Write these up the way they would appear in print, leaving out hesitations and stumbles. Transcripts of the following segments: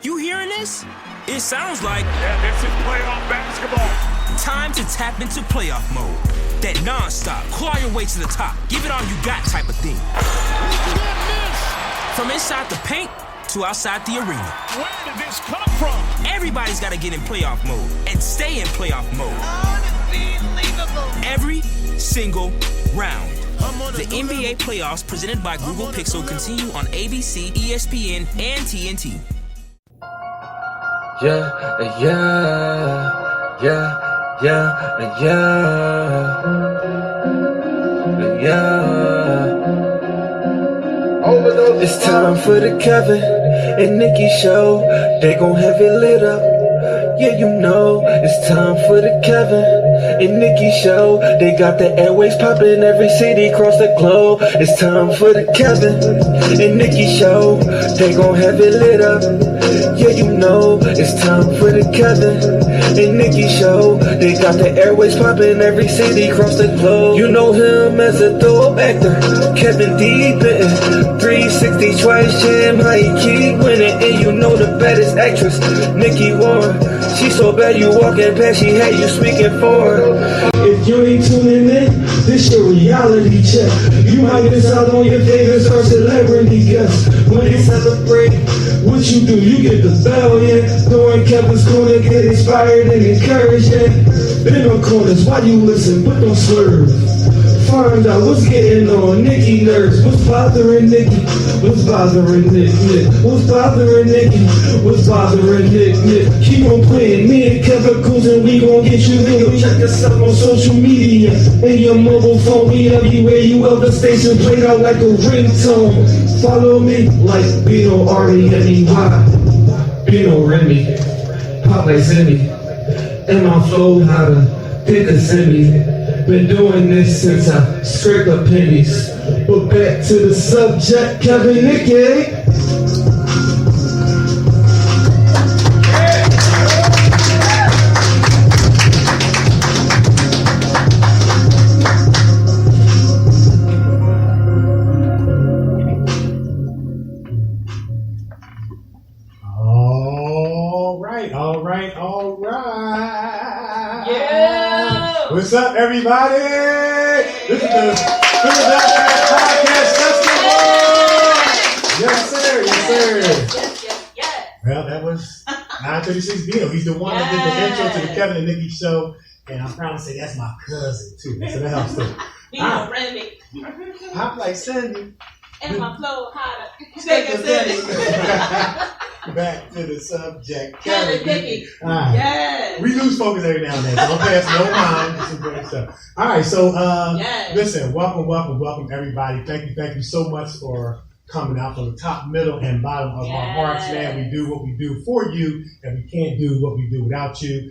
You hearing this? It sounds like... Yeah, this is playoff basketball. Time to tap into playoff mode. That non-stop, claw your way to the top, give it all you got type of thing. From inside the paint to outside the arena. Where did this come from? Everybody's got to get in playoff mode and stay in playoff mode. Unbelievable. Every single round. The NBA playoffs presented by Google Pixel continue on ABC, ESPN, and TNT. Yeah. It's time for the Kevin and Nikee show. They gon' have it lit up. Yeah, you know, it's time for the Kevin and Nikee show. They got the airways popping every city across the globe. It's time for the Kevin and Nikee show. They gon' have it lit up. Yeah, you know, it's time for the Kevin and Nikee show. They got the airways popping every city across the globe. You know him as a dope actor, Kevin D. Benton, 360 twice jam, how he keep winning. And you know the baddest actress, Nikee Warren. She so bad you walking past, she had you speaking for her. If you ain't tuning in, this your reality check. You might miss out on your favorite star celebrity guest. When they celebrate, what you do? You get the bell, yeah. Knowing Kevin's gonna get inspired and encouraged, yeah. Been on corners, why you listen, but don't swerve. Find out what's getting on Nikee nerves. What's bothering Nikee? What's bothering Nick? What's bothering Nikee? What's bothering Nick? Keep on playing. Me and Kevin Cousins, we gon' get you there. Check us out on social media and your mobile phone. We everywhere you ever station played out like a ringtone. Follow me like Bino R-E-M-E-Y. Bino Remy. Pop like Zimmy. And my flow how to pick a Zimmy. Been doing this since I scraped up pennies. But back to the subject, Kevin Nikee. All right. Yeah. What's up, everybody? This is the Philadelphia Podcast Festival. Yes, sir. Yes. Well, that was 936 Bino. He's the one that did the intro to the Kevin and Nikee show. And I'm proud to say that's my cousin, too. So that helps, too. Bino Remy. I'm like Sandy. And my flow hotter. Back to the subject. Kevin Nikee. All right. Yes. We lose focus every now and then, so don't pass no mind. Some great stuff. All right, so yes. Listen, welcome everybody. Thank you so much for coming out from the top, middle, and bottom of our hearts, man. We do what we do for you, and we can't do what we do without you.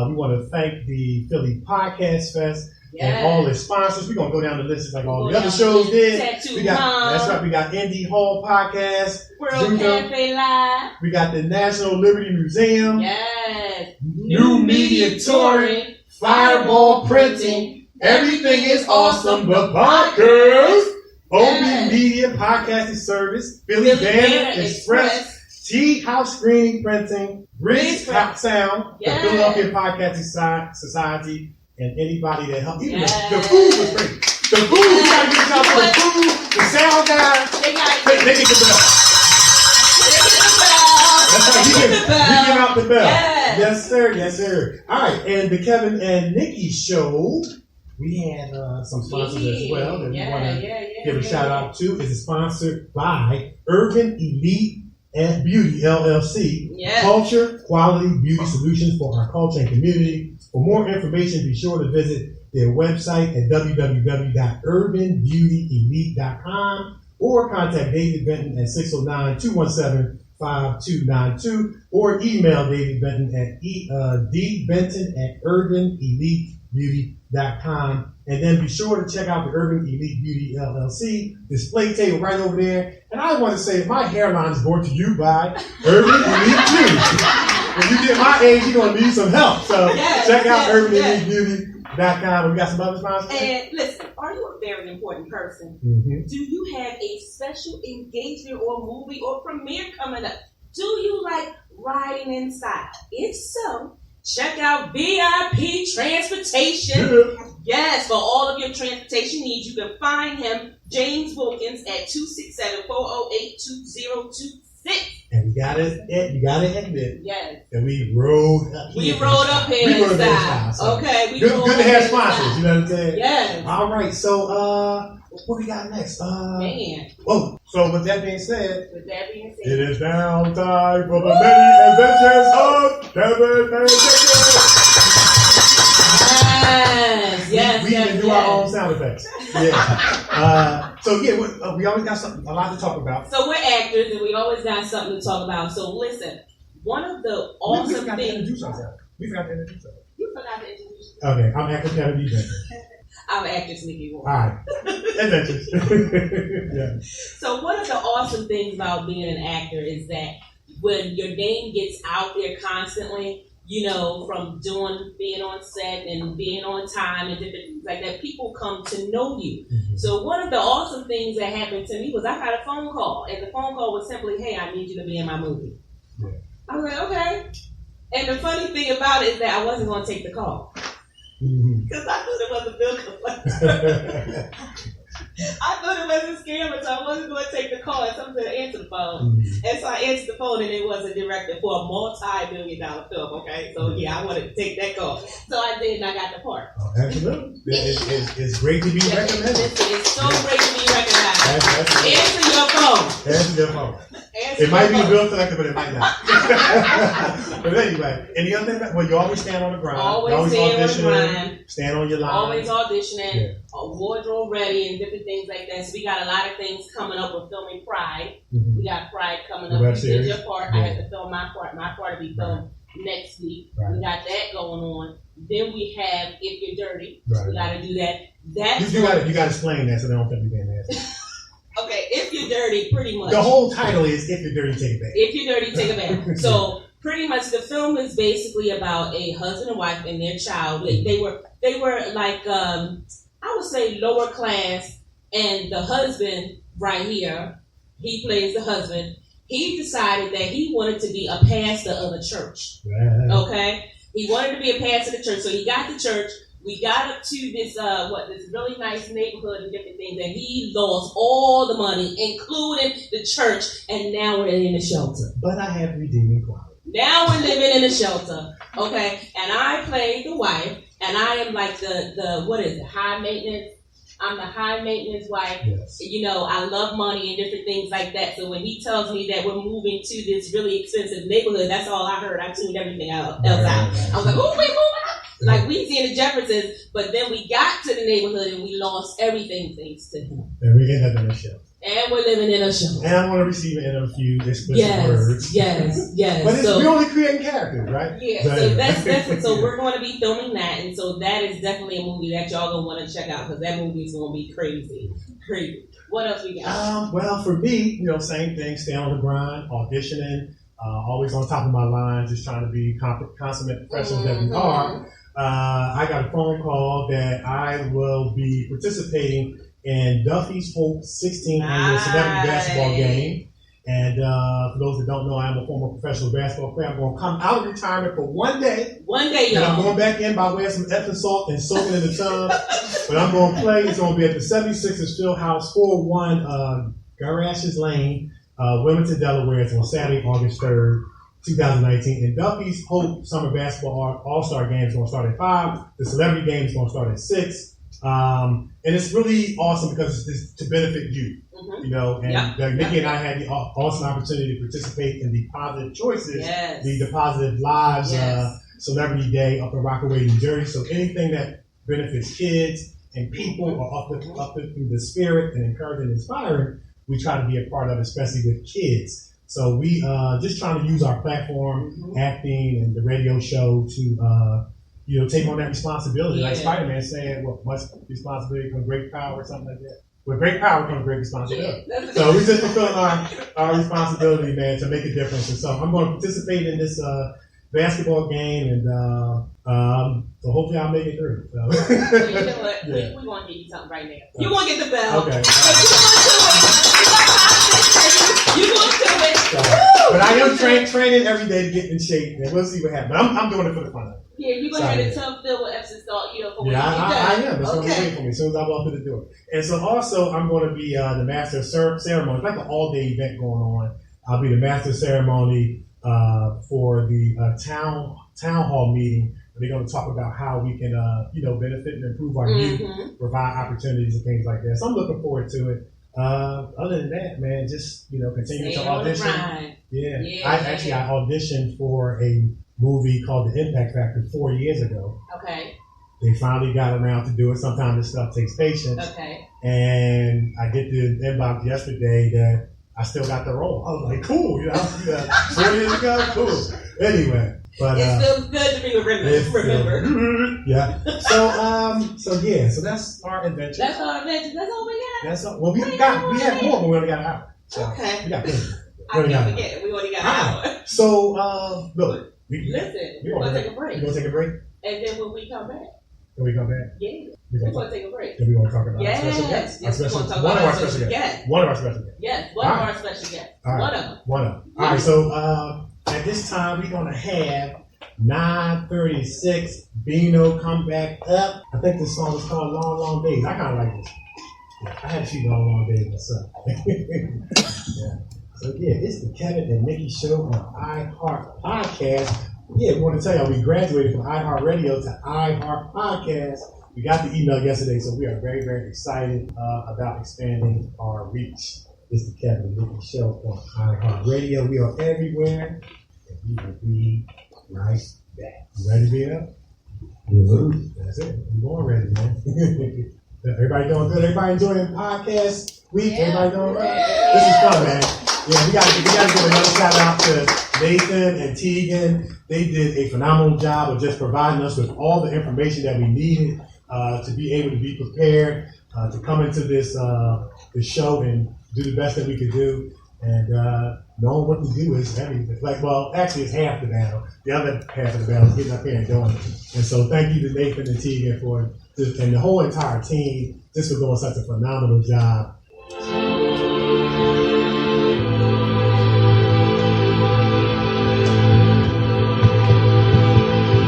We want to thank the Philly Podcast Fest. Yes. And all the sponsors. We're going to go down the list like all the other shows did. That's right. We got Indie Hall Podcast. World Cafe Live. We got the National Liberty Museum. Yes. New Media Touring. Fireball Printing. Everything is awesome but podcast. OB Media Podcasting Service. Philly Banner Express. Tea House Screening Printing. Bridge Pop Sound. The Philadelphia Podcasting Society. And anybody that helped. Even the food was great. The food, we gotta give out for the food, the sound guy. They get the bell. That's right, we give out the bell. Yes, sir. All right, and the Kevin and Nikee show, we had some sponsors as well that we want to give a shout out to. It's sponsored by Urban Elite and Beauty LLC. Culture, quality, beauty solutions for our culture and community. For more information, be sure to visit their website at www.urbanbeautyelite.com or contact David Benton at 609-217-5292 or email David Benton at dbenton@urbanelitebeauty.com. And then be sure to check out the Urban Elite Beauty LLC display table right over there. And I want to say that my hairline is brought to you by Urban Elite Beauty. When you get my age, you're going to need some help. So check out urbanelitebeauty.com. We got some other sponsors. And listen, are you a very important person? Mm-hmm. Do you have a special engagement or movie or premiere coming up? Do you like riding inside? If so, check out VIP Transportation. Yes, for all of your transportation needs, you can find him, James Wilkins, at 267-408-2026. And you gotta admit Yes. that we rode up here. We rode up here We rode in that style. time, so Okay, we good rode to up have here in sponsors, style. you know what I'm saying? Yes. All right, so what we got next? Man. Oh, so with that being said, With that being it said, is now time for the many adventures of Kevin and Nikee. yes, We even do our own sound effects. Yeah. So yeah, we always got a lot to talk about. So we're actors, and we always got something to talk about. So listen, one of the We awesome forgot to things. introduce ourselves. We forgot to introduce ourselves. You forgot to introduce. Okay, I'm actor Kevin D. I'm actress Nikee All Ward. right, adventures. Yeah. So one of the awesome things about being an actor is that when your name gets out there constantly, you know, from being on set and being on time and different things like that, people come to know you. Mm-hmm. So one of the awesome things that happened to me was I got a phone call, and the phone call was simply, "Hey, I need you to be in my movie." Yeah. I was like, "Okay." And the funny thing about it is that I wasn't going to take the call because I thought it was a bill collector. I thought it was a scammer, so I wasn't going to take the call. And someone said, "Answer the phone." And so I answered the phone, and it was a director for a multi-million-dollar film, okay? So, yeah, I wanted to take that call. So I did, and I got the part. Oh, absolutely. It's great to be recommended. It's so great to be recognized. That's Answer your phone. Answer your phone. Answer It might your be a phone. bill collector, but it might not. But anyway, any other thing? Well, you always stand on the grind. Always you stand on the grind. Stand on your line. Always auditioning, Yeah. wardrobe ready, and different things like that. So we got a lot of things coming up. We're filming Pride. Mhm. We got Pride coming The up. web You series? did your part. Yeah. I had to film my part. My part will be filmed next week. Right. We got that going on. Then we have If You're Dirty. Right. We got to do that. That's You got to explain that so they don't think you're being nasty. okay. If You're Dirty, pretty much. The whole title is "If You're Dirty, Take It Back." If You're Dirty, Take a bath. So pretty much the film is basically about a husband and wife and their child. They were like I would say lower class, and the husband right here, he plays the husband. He decided that he wanted to be a pastor of a church. Right. Okay, he wanted to be a pastor of the church, so he got the church. We got up to this really nice neighborhood and different things, and he lost all the money, including the church, and now we're in a shelter. But I have redeeming quality. Now we're living in a shelter, okay? And I play the wife, and I am like the what is it, high maintenance? I'm the high maintenance wife. Yes. You know, I love money and different things like that. So when he tells me that we're moving to this really expensive neighborhood, that's all I heard. I tuned everything else out. I was like, oh, we moving out. Like we see in the Jeffersons, but then we got to the neighborhood and we lost everything thanks to him. And we end up in a shelter. And we're living in a shelter. And I'm going to receive in a few explicit words. Yes. But we're only creating characters, right? Yeah, But so that's so we're going to be filming that, and so that is definitely a movie that y'all gonna want to check out because that movie is going to be crazy. What else we got? Well, for me, same thing. Stay on the grind, auditioning, always on top of my line, just trying to be consummate professionals that we are. I got a phone call that I will be participating in Duffy's Hope 16th annual celebrity basketball game. And for those that don't know, I'm a former professional basketball player. I'm going to come out of retirement for one day. One day, And I'm y'all. going back in by way of some Epsom salt and soaking in the tub. But I'm going to play. It's going to be at the 76ers Field House, 401 Garages Lane, Wilmington, Delaware. It's on Saturday, August 3rd, 2019. And Duffy's Hope Summer Basketball All-Star Game is going to start at 5. The celebrity game is going to start at 6. And it's really awesome because it's to benefit you. Mm-hmm. Nikee and I had the awesome opportunity to participate in the Positive Choices, Yes. the Positive Lives Yes. Celebrity Day up in Rockaway, New Jersey. So anything that benefits kids and people or uplifting the spirit and encouraging and inspiring, we try to be a part of, especially with kids. So we just trying to use our platform, acting and the radio show to take on that responsibility. Like Spider-Man saying, much responsibility comes great power or something like that. With great power comes great responsibility. So we just fulfilling our responsibility, man, to make a difference. And so I'm going to participate in this basketball game, and so hopefully I'll make it through. So. You know what? Yeah. We're going to give you something right now. You're going to get the bell. Okay. You're going to do it. You're going to do it. But But I am training every day to get in shape, and we'll see what happens. But I'm doing it for the fun of it. Yeah, you're going to have a tough fill with Epsom salt, for when I am. That's what I'm okay. waiting for me as soon as I'm off to the door. And so also, I'm going to be the master of ceremony. It's like an all-day event going on. I'll be the master of ceremony for the town hall meeting. They're going to talk about how we can, benefit and improve our youth, provide opportunities and things like that. So I'm looking forward to it. Other than that, man, just continue to audition. Yeah. I auditioned for a movie called The Impact Factor 4 years ago. Okay. They finally got around to do it. Sometimes this stuff takes patience. Okay. And I get the inbox yesterday that I still got the role. I was like, cool, 4 years ago, cool. Anyway, but it feels good to be remembered. Yeah. So that's our adventure. That's our adventure. That's all we got. That's all. Well, we had more, but we only got an hour. So okay. We got plenty. I can't forget. We only got an hour. So, Billy, we're going to take a break. We're going to take a break? And then when we come back. When we come back? Yeah. We're going to take a break. Then we're going to talk about our special guest. Yes, we're going to talk about our special guest. One of our special guests. Yes, one of our special guests. One of them. All right, so at this time, we're going to have 936 Bino come back up. I think this song is called Long, Long Days. I kind of like this. Yeah, I had to see Long, Long Days myself. Yeah. So it's the Kevin and Nikee show on iHeart Podcast. Yeah, we want to tell y'all we graduated from iHeart Radio to iHeart Podcast. We got the email yesterday, so we are very, very excited about expanding our reach. It's the Kevin and Nikee show on iHeart Radio. We are everywhere, and we will be right back. You ready to be up? That's it. We're going ready, man. Everybody doing good? Everybody enjoying the podcast week? Yeah. Everybody doing right? This is fun, man. Yeah, we got to give another shout out to Nathan and Tegan. They did a phenomenal job of just providing us with all the information that we needed to be able to be prepared to come into this show and do the best that we could do. And knowing what to do is everything. Actually, it's half the battle. The other half of the battle is getting up here and doing it. And so thank you to Nathan and Tegan and the whole entire team just for doing such a phenomenal job.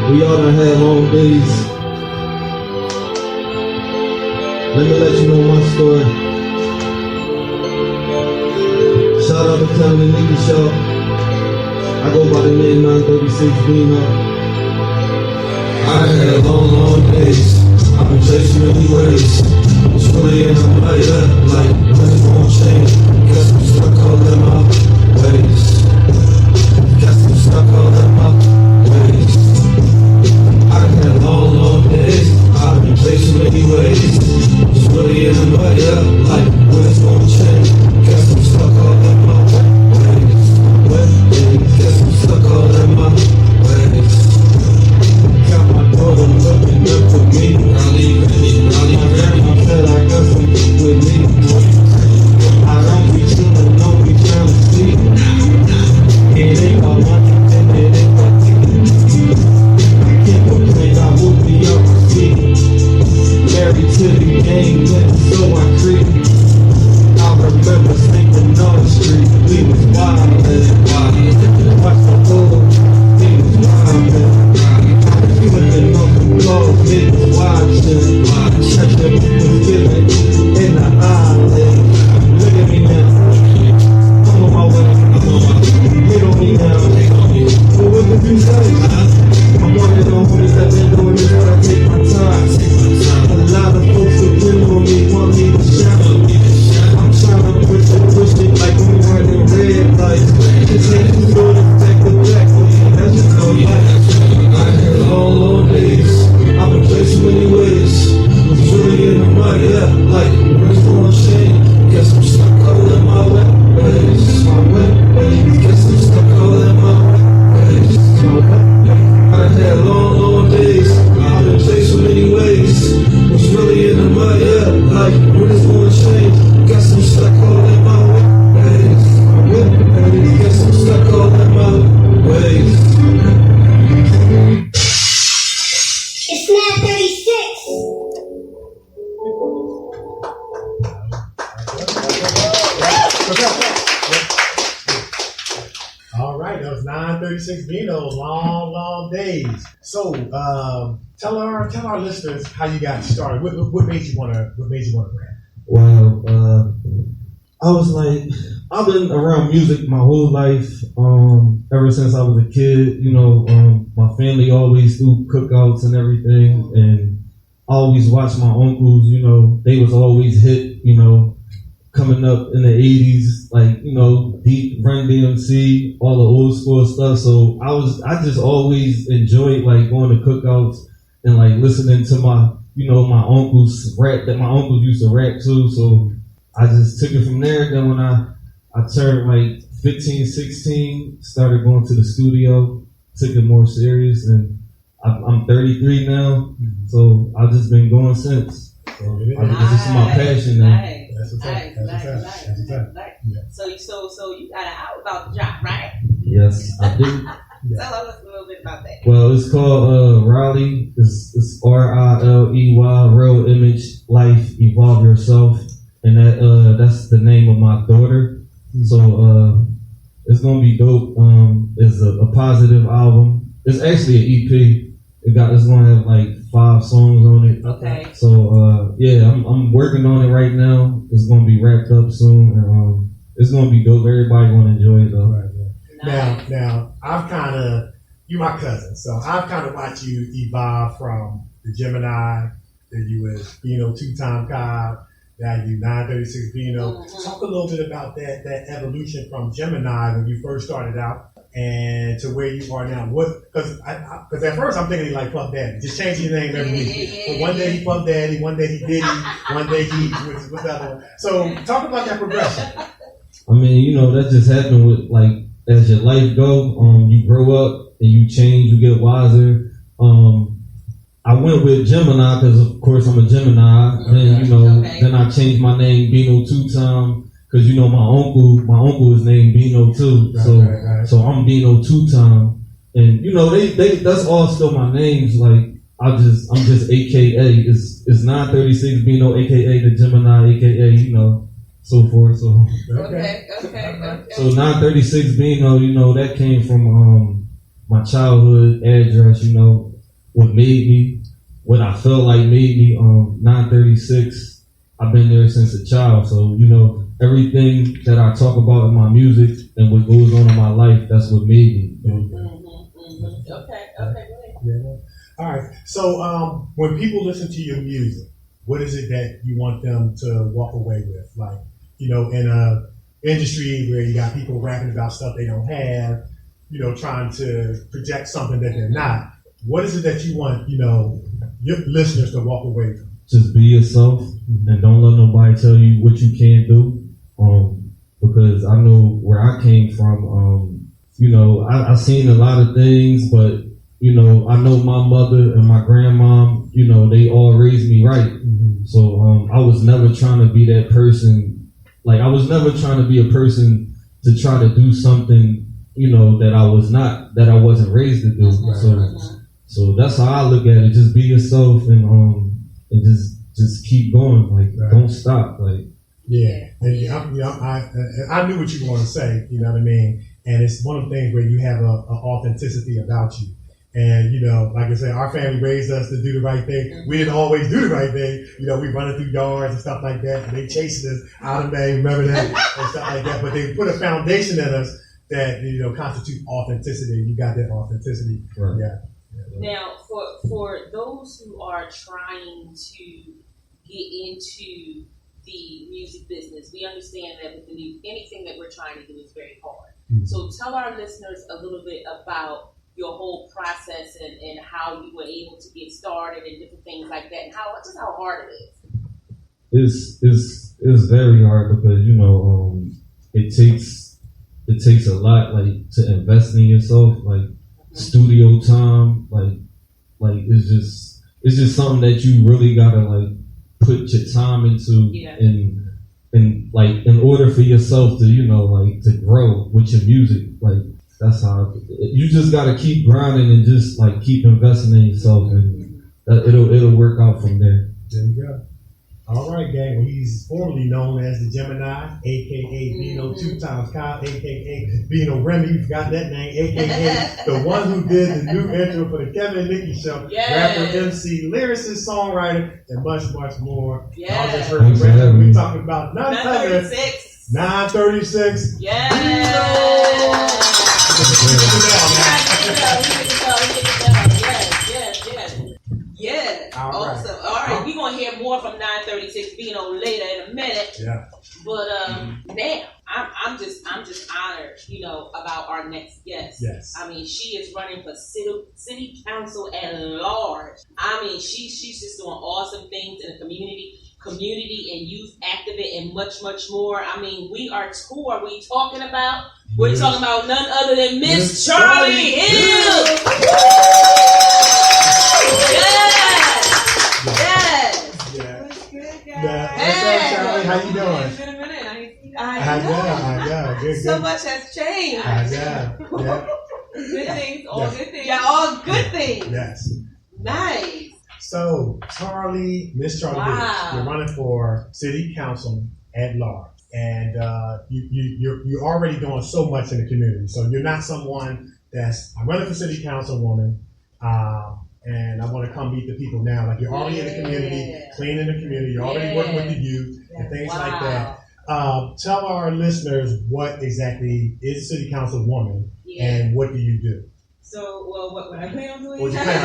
We all done had long days. Let me let you know my story. Shout out to Kevin and Nikee show. I go by the name 936 Bino. I had long, long days. I've been chasing many ways. It's really in the light up, like nothing won't change. Guess I'm stuck all in my ways. Guess I'm stuck all in my ways. I had long, long days. I've been chasing many ways. It's really in the light up, like nothing won't change. Guess I'm stuck all in my ways. Guess I'm stuck all in my ways. Got my daughter looking up for me. I said I got some with me. I don't long days. So tell our listeners how you got started. What made you want to rap? Well, I was like, I've been around music my whole life. Ever since I was a kid, my family always do cookouts and everything, and I always watched my uncles. They was always hit. Coming up in the 80s, like, Deep, Run DMC, all the old school stuff. So I just always enjoyed like going to cookouts and like listening to my uncles rap, that my uncles used to rap too. So I just took it from there. Then when I turned like 15, 16, started going to the studio, took it more serious, and I'm 33 now. So I've just been going since. So this is my passion now. That's what's up. So you got an album about the job, right? Yes, I do. Tell us a little bit about that. Well, it's called Raleigh. It's RILEY, Real Image Life Evolve Yourself, and that's the name of my daughter. So it's gonna be dope. It's a positive album. It's actually an EP. It's gonna have like 5 songs on it. Okay. So I'm working on it right now. It's gonna be wrapped up soon, and it's gonna be dope. Everybody gonna enjoy it though. Right. Nice. Now you're my cousin, so I've kind of watched you evolve from the Gemini, then you was 2-time Cobb, now you 936 Bino. Talk a little bit about that evolution from Gemini when you first started out and to where you are now. Because at first I'm thinking like Puff Daddy, just changing your name every week. But one day he Puff Daddy, one day he Diddy, one day he what's the other one. So talk about that progression. I mean, that just happened with like as your life go. You grow up and you change, you get wiser. I went with Gemini because of course I'm a Gemini. Then I changed my name Bino 2-time. Cause my uncle is named Bino too, so I'm Bino 2-time, and they that's all still my names. Like I'm just AKA. It's 936 Bino, AKA the Gemini, AKA so forth. So Okay. So 936 Bino, that came from my childhood address. What made me, what I felt like made me 936. I've been there since a child, so everything that I talk about in my music and what goes on in my life, that's what made me. Okay. Yeah. All right. So when people listen to your music, what is it that you want them to walk away with? Like, in a industry where you got people rapping about stuff they don't have, trying to project something that they're not. What is it that you want, your listeners to walk away from? Just be yourself and don't let nobody tell you what you can't do. Because I know where I came from. I seen a lot of things, but I know my mother and my grandmom, they all raised me right. So I was never trying to be that person. Like I was never trying to be a person to try to do something, that I wasn't raised to do. So that's how I look at it. Just be yourself and just keep going. Like don't stop. Like yeah. And I knew what you were going to say. You know what I mean? And it's one of the things where you have a authenticity about you. And, like I said, our family raised us to do the right thing. We didn't always do the right thing. We running through yards and stuff like that. And they chasing us out of May, remember that? And stuff like that. But they put a foundation in us that, constitute authenticity. You got that authenticity. Right. Yeah. Now, for those who are trying to get into the music business, we understand that with anything that we're trying to do is very hard. So tell our listeners a little bit about your whole process and how you were able to get started and different things like that, and how hard it is. It's very hard because it takes a lot like to invest in yourself, like studio time, like it's just something that you really gotta like put your time into, and like in order for yourself to like to grow with your music, like that's how you just gotta keep grinding and just like keep investing in yourself, and it'll work out from there. There you go. All right, gang. Well, he's formerly known as the Gemini, a.k.a. Bino 2 times Kyle, a.k.a. Bino Remy. You forgot that name, a.k.a. the one who did the new intro for the Kevin and Nikee Show. Yes. Rapper, MC, lyricist, songwriter, and much, much more. Yes. I just heard the record. We're talking about 936. 936. Yes. Yes. Awesome. All right. We're going to hear more from 936 Bino later in a minute. Yeah. But now I'm just honored, about our next guest. Yes. I mean, she is running for city council at large. I mean, she's just doing awesome things in the community and youth activist and much, much more. I mean, who are we talking about? We're talking about none other than Miss Charlie Hill. Yes. What's up, Charlie? How you doing? It's been a minute. I know. Good. So much has changed. Yeah. Good things, all good things. Yeah, all good things. Yes. Nice. So, Miss Charlie, Wow. you're running for city council at large, and you're already doing so much in the community. So you're not someone I'm running for city councilwoman, and I want to come meet the people now. Like you're already in the community, cleaning the community. You're already working with the youth and things like that. Tell our listeners what exactly is city councilwoman and what do you do? So, what I plan on doing? What you plan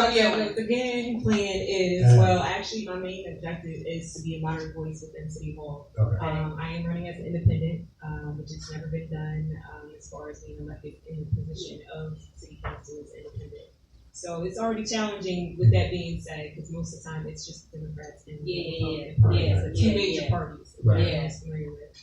on doing? The game plan is, actually my main objective is to be a modern voice within City Hall. Okay. I am running as an independent, which has never been done as far as being elected in the position of City Council as independent. So it's already challenging with that being said, because most of the time it's just Democrats and Republican parties, two major parties that I'm familiar with.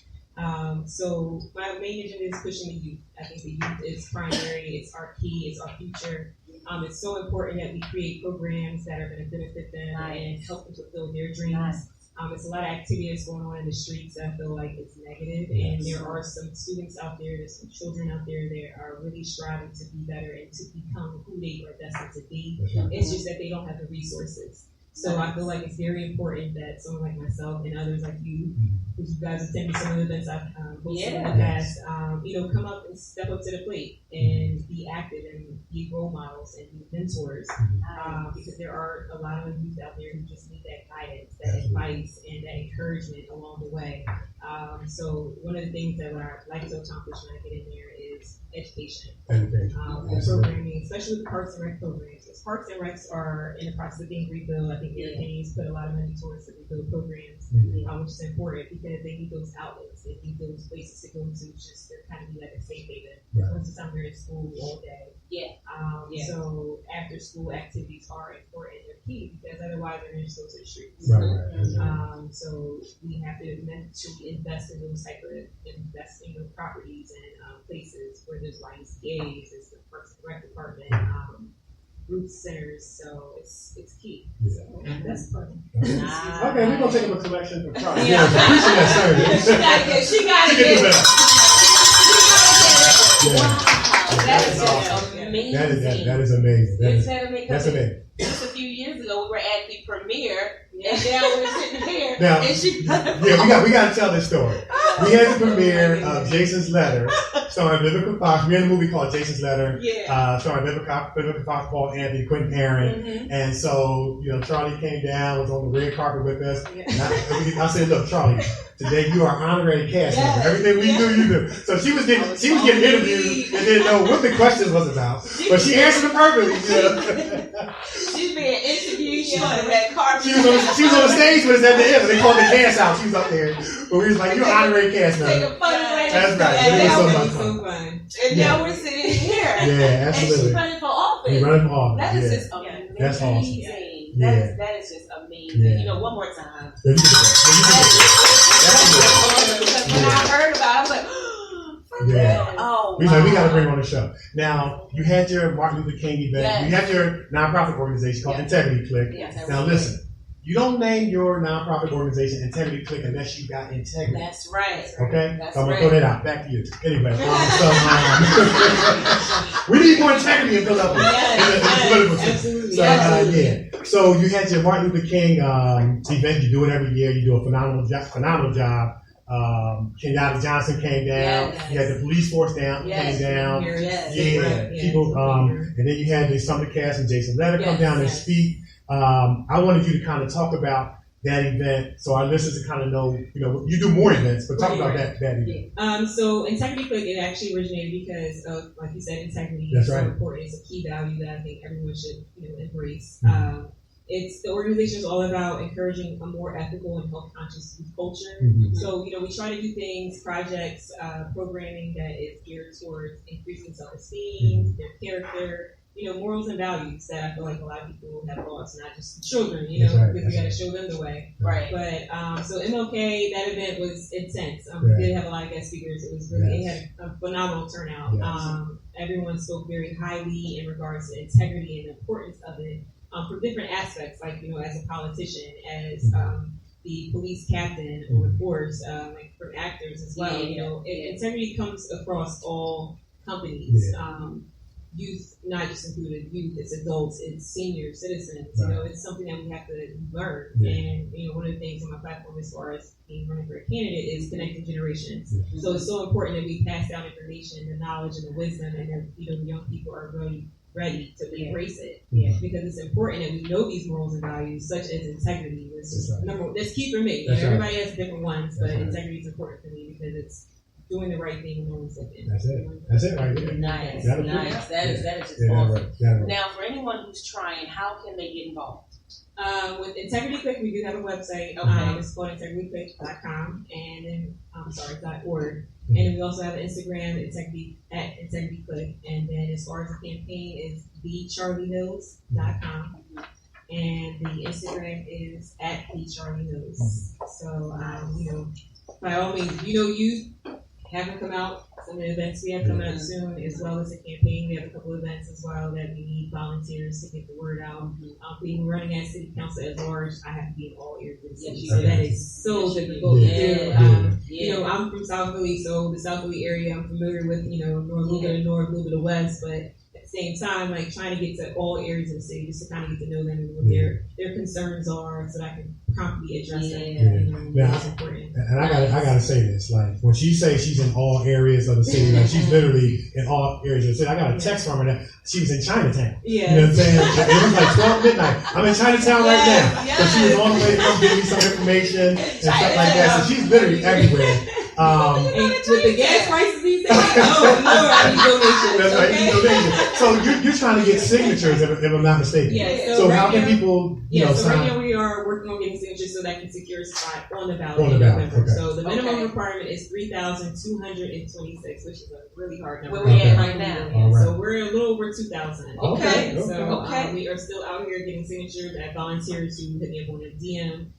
So my main agenda is pushing the youth. I think the youth is primary. It's our key. It's our future. It's so important that we create programs that are going to benefit them and help them fulfill their dreams. It's a lot of activities going on in the streets that I feel like it's negative, and there are some students out there, there's some children out there that are really striving to be better and to become who they are destined to be. It's just that they don't have the resources. So I feel like it's very important that someone like myself and others like you, because you guys attended some of the events I've hosted in the past, come up and step up to the plate and be active and be role models and be mentors. Because there are a lot of youth out there who just need that guidance, that advice, and that encouragement along the way. So one of the things that I'd like to accomplish when I get in there is education. Programming, especially with the Parks and Rec programs. Because Parks and Recs are in the process of being rebuilt. I think the Canadians put a lot of money towards the rebuild programs, which is important because they need those outlets. They need those places to go to just to kind of be like a safe haven. Most of the time they're in school all day. So after school activities are important. They're key because otherwise they're just go to the streets. So we have to invest in those type of investing in properties and places where there's YMCA's, there's the Parks and Rec department, youth centers. So it's key. So that's fun. Okay, we're gonna take up a collection for Charlie. She gotta get it. That is amazing. That is amazing. That's amazing. Just a few years ago, we were at the premiere, and now we're sitting here, now, and she. we got to tell this story. We had the premiere of Jason's Letter, starring Vivica Fox. We had a movie called Jason's Letter, starring Vivica Fox, Paul Anthony, Quentin Aaron, and so Charlie came down, was on the red carpet with us. And I said, "Look, Charlie, today you are honorary cast member. Everything we do, you do." So she was getting interviewed and didn't know what the questions was about, but she answered them perfectly. She's being interviewed. She on the red carpet. She was on the stage with us at the end. They called the cast out. She was up there, but we was like, "You're honorary cast member." That's right. It was so fun. And now we're sitting here. Yeah, absolutely. And she's running for office. You're running for office. That is just amazing. That's awesome. That is just amazing. One more time. That's When I heard about it, I was like, we got to bring her on the show. Now, you had your Martin Luther King event. You had your nonprofit organization called Integrity Click. Now, listen, You don't name your nonprofit organization Integrity Click unless you got integrity. That's right. Okay? That's so I'm going right. to throw that out. Back to you. Anyway. We need more integrity in Philadelphia. Yes, absolutely. So, yeah. So you had your Martin Luther King event. You do it every year. You do a phenomenal job. Kenyatta Johnson came down. Yes. You had the police force came down. Yes. Yeah. People. And then you had the Summer Cast and Jason Letter come down and speak. I wanted you to kind of talk about that event, so our listeners to kind of know, you do more events, but talk about that event. So Integrity Click, it actually originated because of, like you said, integrity is so important. It's a key value that I think everyone should, embrace. Mm-hmm. The organization is all about encouraging a more ethical and health conscious youth culture. Mm-hmm. So, we try to do things, projects, programming that is geared towards increasing self-esteem, their character, morals and values that I feel like a lot of people have lost, not just children, because we got to show them the way. Right. But, so MLK, that event was intense. We did have a lot of guest speakers. It was really, it had a phenomenal turnout. Yes. Everyone spoke very highly in regards to integrity and the importance of it for different aspects, like, as a politician, as the police captain on the force, like for actors as well. Integrity comes across all companies. Youth, not just included youth, it's adults, it's senior citizens. It's something that we have to learn. And one of the things on my platform, as far as being running for a candidate, is connecting generations. So it's so important that we pass down information, the knowledge, and the wisdom, and that young people are really ready to embrace it. Because it's important that we know these morals and values, such as integrity. That's key for me. Everybody has different ones, but integrity is important for me because it's doing the right thing when no one's looking. That's it right there. Nice. That is just awesome. Now, for anyone who's trying, how can they get involved? With Integrity Click, we do have a website. It's called integrityclick.com and then .org. And then we also have an Instagram, Integrity Click. And then as far as the campaign is thecharliehills.com. And the Instagram is @thecharliehills. So by all means, you have them come out. Some of the events we have coming up soon, as well as the campaign. We have a couple of events as well that we need volunteers to get the word out. Being running as city council at large, I have to be in all areas of the city. So that is so difficult to do. I'm from South Philly, so the South Philly area I'm familiar with, a little bit of north, a little bit of west, but at the same time, like trying to get to all areas of the city just to kind of get to know them and what their concerns are so that I can promptly address them. That's important. And I gotta say this, like when she says she's in all areas of the city, like she's literally in all areas of the city. I got a text from her that she was in Chinatown. Yeah. You know what I'm saying? It was like 12 midnight. I'm in Chinatown right now. So she was on the way to come give me some information and stuff like that. So she's literally everywhere. And with the gas prices these days, I need donations. That's right, you donation. So you're trying to get signatures, if I'm not mistaken. Yeah. So how can people, so sign? right now we are working on getting signatures so that can secure a spot on the ballot On the in ballot, November. okay. So the minimum requirement is 3,226, which is a really hard number. Where we at right now? All right. So we're a little over 2,000. Okay. So we are still out here getting signatures. I have volunteers who hit me up on a DM.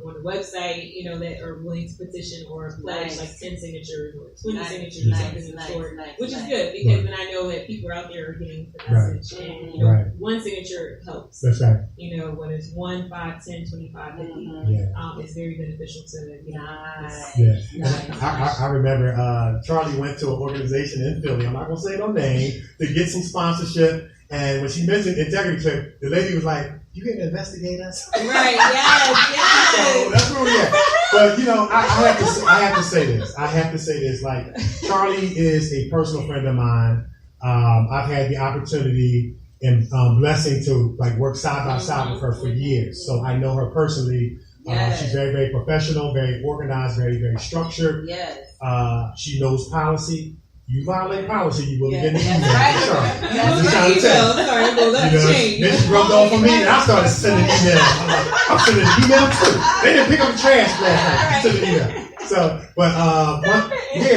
On the website, that are willing to petition or pledge like 10 signatures or 20 signatures or something of the sort, which is good because then I know that people out there are getting the message and one signature helps. That's right. Whether it's 1, 5, 10, 25, 50, it's very beneficial to I remember Charlie went to an organization in Philly. I'm not gonna say no name to get some sponsorship, and when she mentioned Integrity Click, the lady was like, "You can investigate us." Right. Yes. So that's where we at. But I have to say this. Like Charlie is a personal friend of mine. I've had the opportunity and blessing to like work side by side with her for years. So I know her personally. She's very, very professional, very organized, very, very structured. Yes. She knows policy. You violate policy, you will get an email. That's right. I'm just trying to tell you. Then she rubbed off on me, and I started sending emails. I'm sending an email too. They didn't pick up the trash last night. Send an email. So,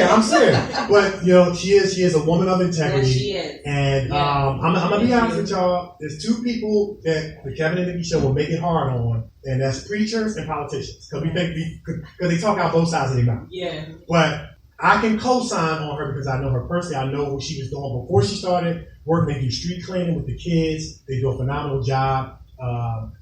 I'm serious. But she is a woman of integrity. Yes, she is. And I'm gonna be honest with y'all. There's two people that the Kevin and Nikee show will make it hard on, and that's preachers and politicians. Because they talk out both sides of their mouth. Yeah. But I can co-sign on her because I know her personally. I know what she was doing before she started working. They do street cleaning with the kids. They do a phenomenal job.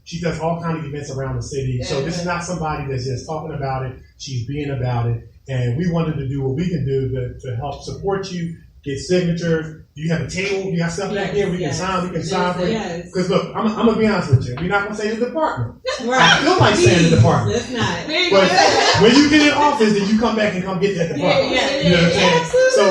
She does all kinds of events around the city. So this is not somebody that's just talking about it. She's being about it. And we wanted to do what we can do to help support you, get signatures. You have a table. You got stuff back here. We can sign. We can sign for you. Because look, I'm going to be honest with you. We're not going to say the department. Right. I feel like saying the department. Let's not. But when you get in office, then you come back and come get that department. You know what I'm saying? So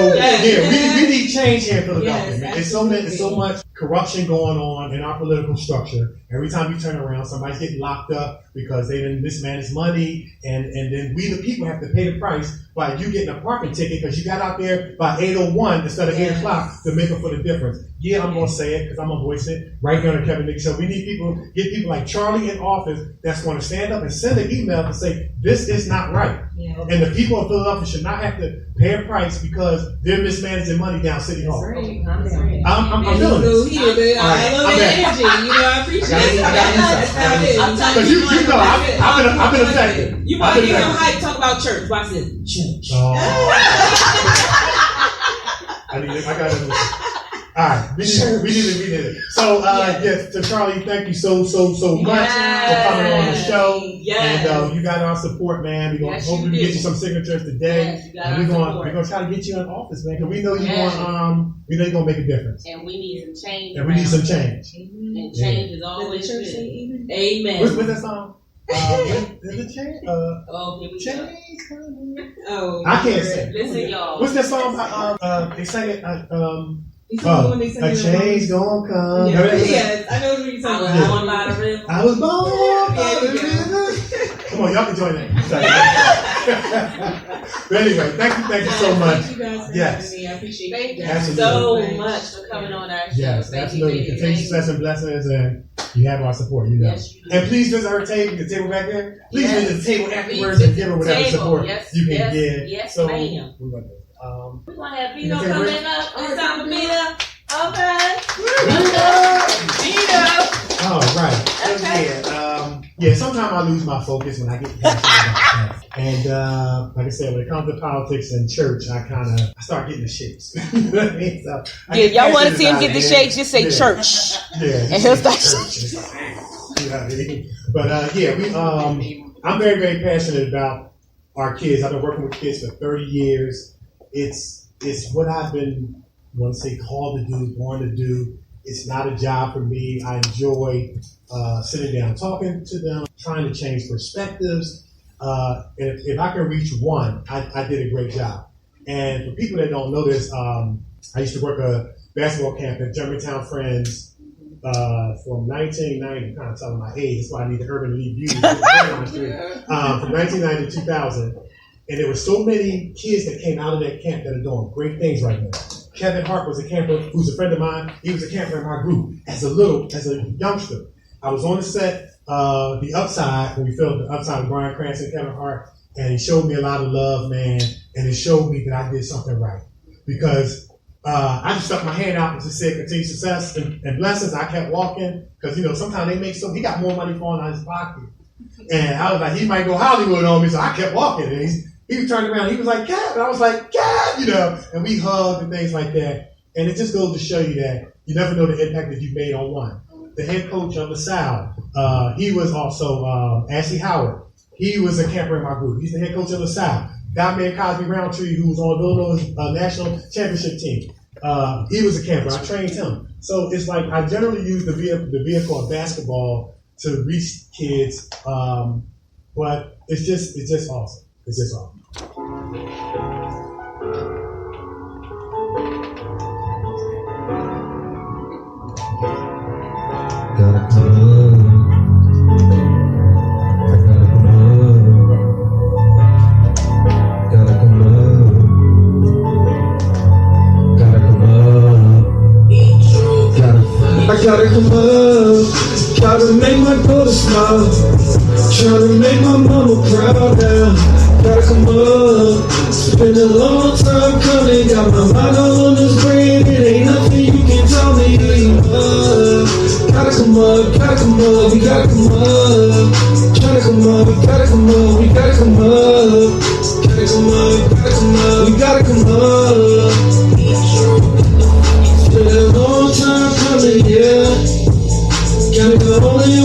we need change here in Philadelphia. Yes, It's so much corruption going on in our political structure. Every time you turn around, somebody's getting locked up because they didn't mismanage money, and then we the people have to pay the price by you getting a parking ticket because you got out there by 8:01 instead of 8 o'clock to make up for the difference. Yeah, I'm gonna say it because I'm gonna voice it right here on the Kevin Nikee Show. We need get people like Charlie in office that's going to stand up and send an email to say this is not right. Yeah. And the people of Philadelphia should not have to pay a price because they're mismanaging money down City Hall. That's right. I'm feeling this. I love that energy. I appreciate it. Because you know, I've been affected. You might get on hype talk about church. Watch this. Church. Oh. I got it. All right, we did it. So, yes, to Charlie, thank you so much for coming on the show. Yes. And you got our support, man. We're gonna hope we can get you some signatures today. Yes, and we're gonna try to get you in office, man, because we know you're gonna make a difference. And we need some change. And we need some change. And change is always good. Amen. What's that song? Is it change? Oh, here we go. Change coming. Oh, I can't sing. Listen, y'all. What's that song? They sang it. A change gonna come. Yes, I know what you're talking about. I want a rhythm. I was born by the river. Come on, y'all can join that. But anyway, thank you so much. Thank you guys for Yes. having me. I appreciate Thank you you guys so Absolutely. much for coming on our show. Yes, Thank absolutely. you, Continue success and blessings, and you have our support. You know. Yes, you do. And please visit her table, the table back there. Please Yes. visit the table afterwards Please and give her whatever visit the support table. Yes, you can yes, give. yes, So ma'am. we want that. We're going to have Vito Okay, coming great. up. It's time for Vito. Okay. All right. Okay. Yeah, sometimes I lose my focus when I get passionate about stuff. And like I said, when it comes to politics and church, I start getting the shakes. You know what I mean? So y'all want to see him get the shakes, just say church. Yeah. And he'll start. Church. You know what I mean? But I'm very, very passionate about our kids. I've been working with kids for 30 years. It's what I've been called to do, born to do. It's not a job for me. I enjoy sitting down, talking to them, trying to change perspectives. If I can reach one, I did a great job. And for people that don't know this, I used to work a basketball camp at Germantown Friends from 1990. I'm kind of telling my age. That's why I need the Urban Elite Beauty. From 1990 to 2000. And there were so many kids that came out of that camp that are doing great things right now. Kevin Hart was a camper who's a friend of mine. He was a camper in my group as a youngster. I was on the set, The Upside, when we filmed The Upside with Bryan Cranston, Kevin Hart, and he showed me a lot of love, man, and it showed me that I did something right. Because I just stuck my hand out and just said, continue success and blessings. I kept walking, because, sometimes they make he got more money falling out of his pocket. And I was like, he might go Hollywood on me, so I kept walking. And he turned around, he was like, Cat, and I was like, Cat, and we hugged and things like that. And it just goes to show you that you never know the impact that you've made on one. The head coach of LaSalle, he was also Ashley Howard. He was a camper in my group. He's the head coach of LaSalle. That man Cosby Roundtree, who was on Villanova's national championship team, he was a camper. I trained him. So it's like I generally use the vehicle of basketball to reach kids, but it's just awesome. It's just awesome. Gotta come up. I gotta come up. Gotta come up. Gotta come up. I gotta come up. Gotta make my daughter smile. Tryna make my mama proud now. Gotta come up. It's been a long time coming. Got my mind all on this bread. It ain't nothing you can tell me. Gotta come up, we gotta come up. Tryna come up, we gotta come up, we gotta come up. Gotta come up, we gotta come up. It's been a long time coming, yeah. Gotta go only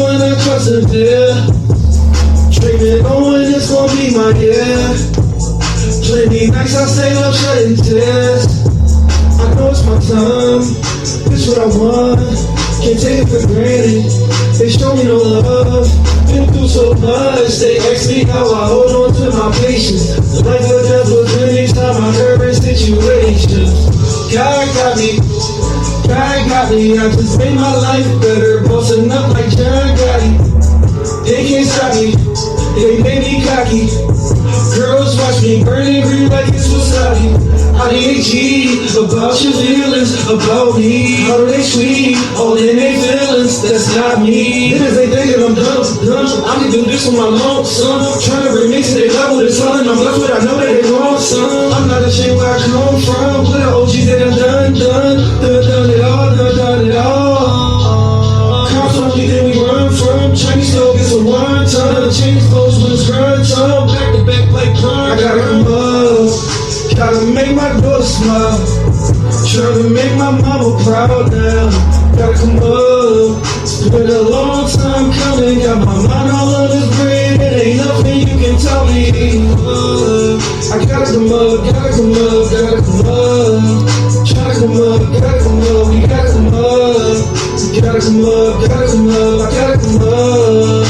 this what I want. Can't take it for granted. They show me no love. Been through so much. They ask me how I hold on to my patience. Like a devil anytime I current situations. God got me. God got me. I just made my life better. Bossing up like John Gotti. They can't stop me. They made me cocky. Girls watch me burning green like it's wasabi. I need G about your feelings, about me. How they sweet, all in their feelings, that's not me. Niggas ain't thinking I'm dumb. I can do this with my long son. Trying to remix it, they level this son. I'm left with I know that they wrong, son. I'm not ashamed where I come from. With the OGs that I'm done it all. Cops on me, then we run from. Chinese stove gets a one ton. Change clothes when it's crunch time. Back to back like prime. I gotta come up. Gotta make my daughter smile. Trying to make my mama proud now. Gotta come up. It's been a long time coming. Got my mind all on this bread. It ain't nothing you can tell me. I gotta come up, gotta come up, gotta come up. Try to come up, gotta come up, we gotta come up. Gotta come up, gotta come up, I gotta come up.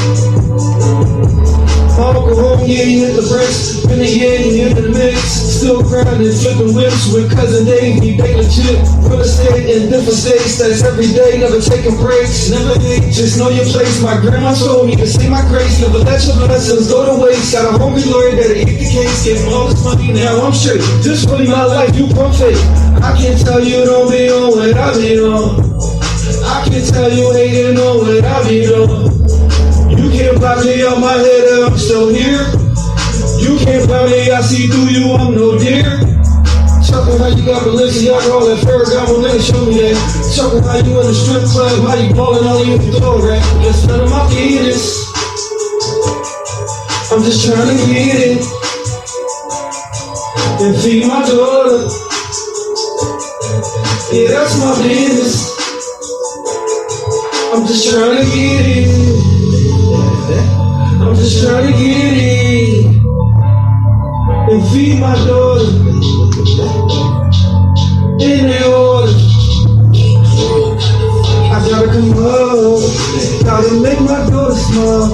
I'll go home, yeah, you hit the bricks. Been a year, you hit the mix. Still grinding, flipping whips with cousin Davey. They legit, real estate in different states. That's every day, never taking breaks. Never hate, just know your place. My grandma told me to say my grace. Never let your blessings go to waste. Got a hungry lawyer that'll eat the case. Give him all this money, now I'm straight. This really my life, you pump fake. I can't tell you don't be on what I be on. I can't tell you hating on what I be doing. You can't block me out my head, I'm still here. You can't block me, I see through you, I'm no deer. Chuckin' how you got Balenciaga, all that Ferragamo, nigga, show me that. Chuckin' how you in the strip club, how you ballin' all you can throw rap. That's none of my business. I'm just trying to get it and feed my daughter. Yeah, that's my business. I'm just trying to get it. I'm just trying to get it and feed my daughter in their order. I gotta come up, gotta make my daughter smile.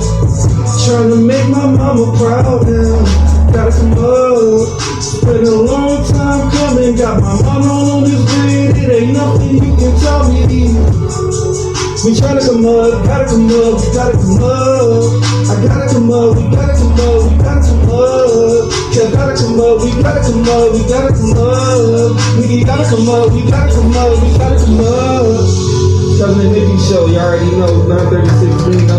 Trying to make my mama proud now. Gotta come up, been a long time coming. Got my mama on this grid, it ain't nothing you can tell me. We tryna come up, gotta come up, we gotta come up. I gotta come up, we gotta come up, we gotta come up. Yeah, gotta come up, we gotta come up, we gotta come up. We gotta come up, we gotta come up, we gotta come up. Kevin and Nikee Show, you already know, 936 Bingo.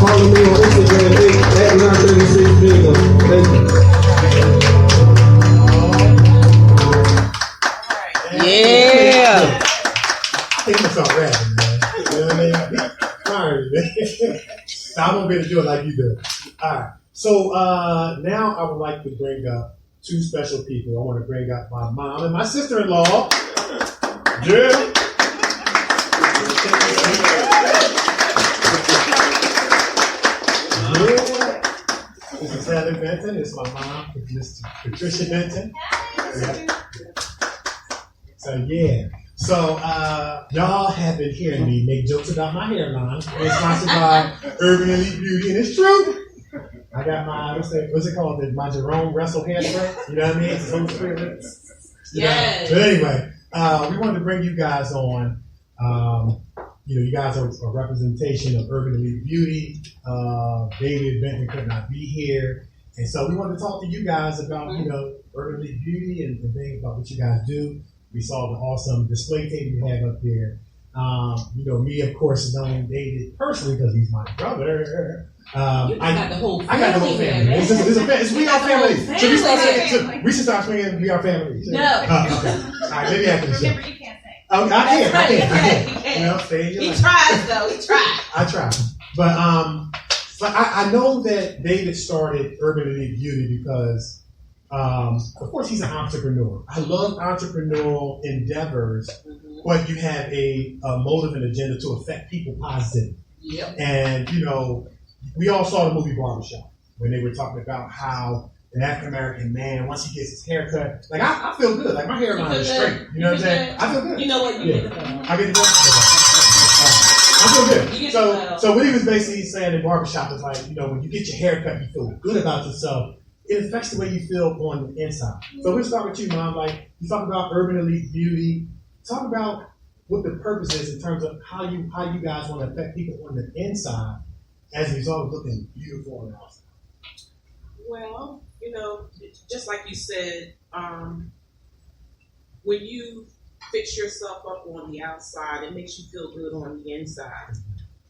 Follow me on Instagram, at 936 Bingo. Thank you. Yeah. I think it's all right, man. You know what I mean? Sorry, man. I won't be able to do it like you do. All right. So now I would like to bring up two special people. I want to bring up my mom and my sister-in-law. Jill. This is Heather Benton. This is my mom, Miss Patricia Benton. So y'all have been hearing me make jokes about my hairline. It's sponsored by Urban Elite Beauty, and it's true. I got my what's it called? My Jerome Russell hairspray. You know what I mean? It's so spirit. Yes. But anyway, we wanted to bring you guys on. You guys are a representation of Urban Elite Beauty. David Benton could not be here, and so we wanted to talk to you guys about Urban Elite Beauty and things about what you guys do. We saw the awesome display table you have up there. Me, of course, knowing David personally because he's my brother. You got the whole family. I got the whole family. It's we are family. So we should start swinging we are family. No. Okay. All right, maybe after the show. Remember, you can't say. Oh, I can't. He can't. Well, stay in your He lane. tries though. He tries. I try. But I know that David started Urban Elite Beauty because of course he's an entrepreneur. I love entrepreneurial endeavors, but you have a motive and agenda to affect people positively. Yep. And we all saw the movie Barbershop when they were talking about how an African American man, once he gets his hair cut, like I feel good. Like my hairline is straight. You know what I'm saying? I feel good. You know what? You hit the I get the bill? I'm doing good. So what he was basically saying in barbershop is like, when you get your hair cut, you feel good about yourself. It affects the way you feel on the inside. So we'll start with you, Mom. Like, you talk about Urban Elite Beauty. Talk about what the purpose is in terms of how you guys want to affect people on the inside as a result of looking beautiful on the outside. Well, just like you said, when you fix yourself up on the outside, it makes you feel good on the inside.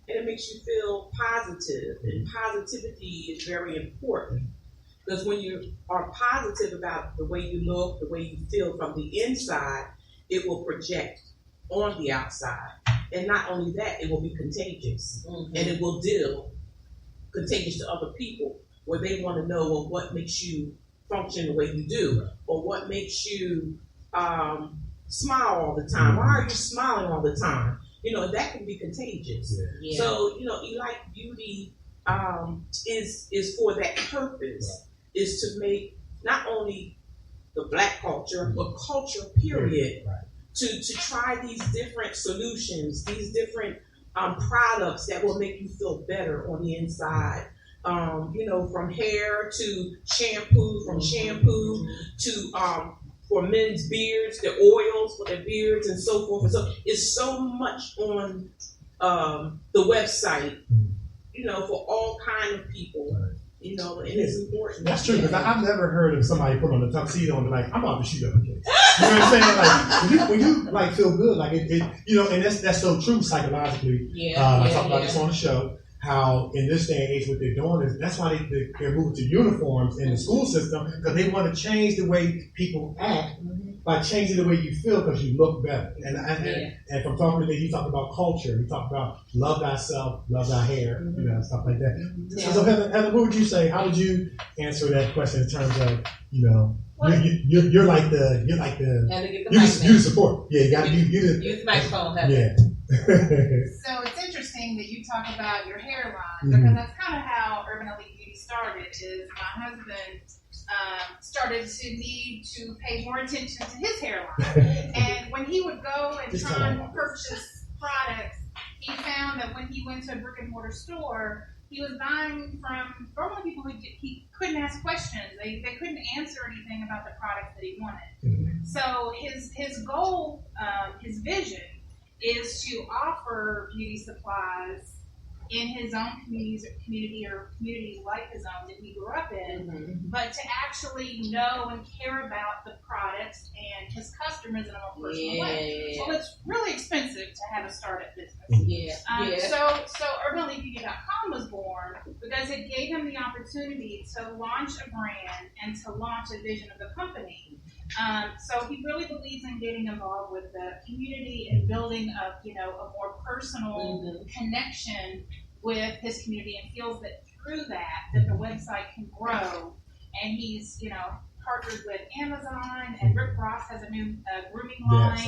And it makes you feel positive. And positivity is very important. Because when you are positive about the way you look, the way you feel from the inside, it will project on the outside. And not only that, it will be contagious. And it will deal contagious to other people, where they want to know, well, what makes you function the way you do, or what makes you smile all the time. Why are you smiling all the time? That can be contagious. Yeah. So, Elite Beauty is for that purpose, is to make not only the Black culture, but culture period, to try these different solutions, these different products that will make you feel better on the inside. From hair to shampoo, from shampoo to for men's beards, the oils for their beards and so forth. And so it's so much on the website, for all kind of people, and it's important. That's true, because I've never heard of somebody put on a tuxedo and be like, I'm about to shoot up a case. You know what I'm saying? Like, when you like feel good, like it and that's so true psychologically. I talked about this on the show. How in this day and age, what they're doing is that's why they're moving to uniforms in the school system, because they want to change the way people act by changing the way you feel, because you look better. And from talking to you, talk about culture, you talk about love thyself, love thy hair, stuff like that. So Heather, what would you say? How would you answer that question in terms of you're like the you support? Yeah, you got to use the microphone. Heather. Yeah. So it's interesting that you talk about your hairline, because that's kind of how Urban Elite Beauty started. Is my husband started to need to pay more attention to his hairline, and when he would go and try and purchase products, he found that when he went to a brick and mortar store, he was buying from normally people who he couldn't ask questions. They couldn't answer anything about the products that he wanted. So his goal, his vision, is to offer beauty supplies in his own community or communities like his own that he grew up in, but to actually know and care about the products and his customers in a more personal way. Well, it's really expensive to have a startup business. So UrbanEliteBeauty.com was born because it gave him the opportunity to launch a brand and to launch a vision of the company. So he really believes in getting involved with the community and building a more personal connection with his community, and feels that through that the website can grow. And he's partnered with Amazon, and Rick Ross has a new grooming line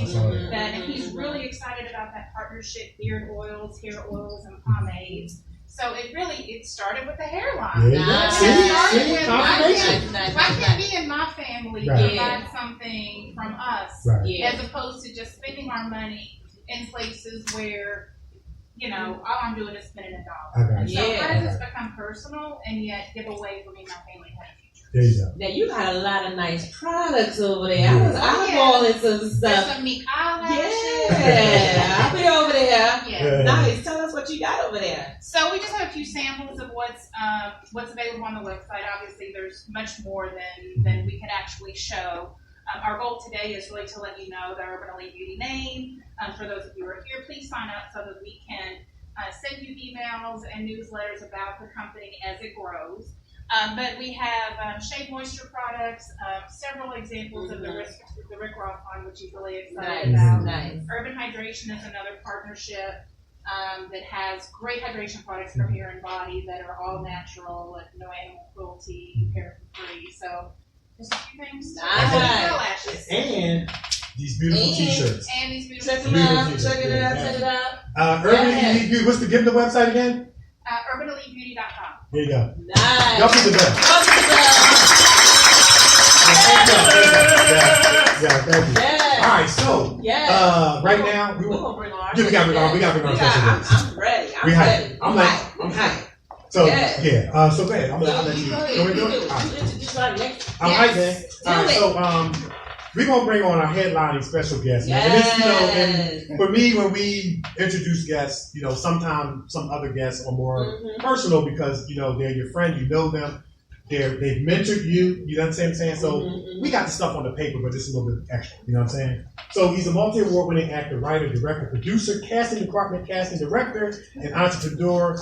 and he's really excited about that partnership. Beard oils, hair oils, and pomades. So it started with the hairline. Why can't me and my family provide something from us, as opposed to just spending our money in places where, all I'm doing is spending $1. And so how does this become personal and yet give away for me and my family have a future? There you go. Now you got a lot of nice products over there. I was eyeballing some stuff. There's some meek eyelashes. I'll be over there. Nice. Tell us what you got over there. So we just have a few samples of what's available on the website. Obviously, there's much more than we could actually show. Our goal today is really to let you know the Urban Elite Beauty name. For those of you who are here, please sign up so that we can send you emails and newsletters about the company as it grows. But we have Shea Moisture products, several examples of the Rick Ross line, which he's really excited about. Nice. Urban Hydration is another partnership that has great hydration products for hair and body that are all natural, and no animal cruelty, paraben-free. So just a few things. Nice. And these beautiful t-shirts. And these beautiful Check it out. Urban Elite Beauty. What's the website again? UrbanEliteBeauty.com. There you go. Nice. Y'all be the best. Thank you. Yes. Yes. All right, so Yes. right now we gonna bring on our we got to bring on special guests. I'm ready. We hype. ready. I'm hype. So yeah. So go ahead. I'll let you. Go ahead. Do it. All right. I'm hype, man. All right. So we're gonna bring on our headlining special guest, man. And this, and for me, when we introduce guests, sometimes some other guests are more personal because they're your friend, you know them. They've mentored you, you know what I'm saying? So we got the stuff on the paper, but just a little bit extra, you know what I'm saying? So he's a multi-award winning actor, writer, director, producer, casting director, and entrepreneur.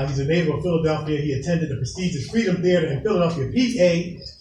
He's a native of Philadelphia. He attended the prestigious Freedom Theater in Philadelphia, PA.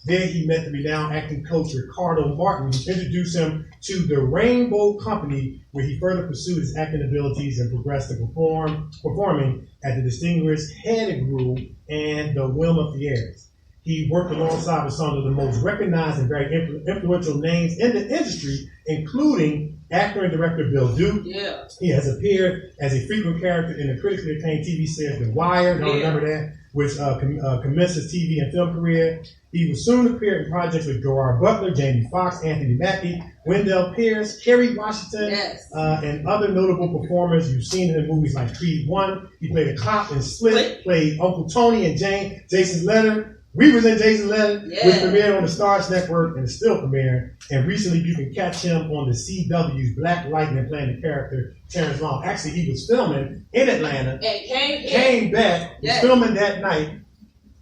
There he met the renowned acting coach Ricardo Martin, who introduced him to the Rainbow Company, where he further pursued his acting abilities and progressed to performing at the distinguished Head Group and the Wilma Theaters. He worked alongside with some of the most recognized and very influential names in the industry, including actor and director Bill Duke. Yeah. He has appeared as a frequent character in the critically acclaimed TV series The Wire, don't remember that, which commenced his TV and film career. He will soon appear in projects with Gerard Butler, Jamie Foxx, Anthony Mackie, Wendell Pierce, Kerry Washington, and other notable performers. You've seen him in movies like Creed 1. He played a cop in Split, played Uncle Tony and Jason Leonard. We was in Jason Leonard, which premiered on the Stars Network and is still premiering. And recently you can catch him on the CW's Black Lightning playing the character Terrence Long. Actually, he was filming in Atlanta and came back, was filming that night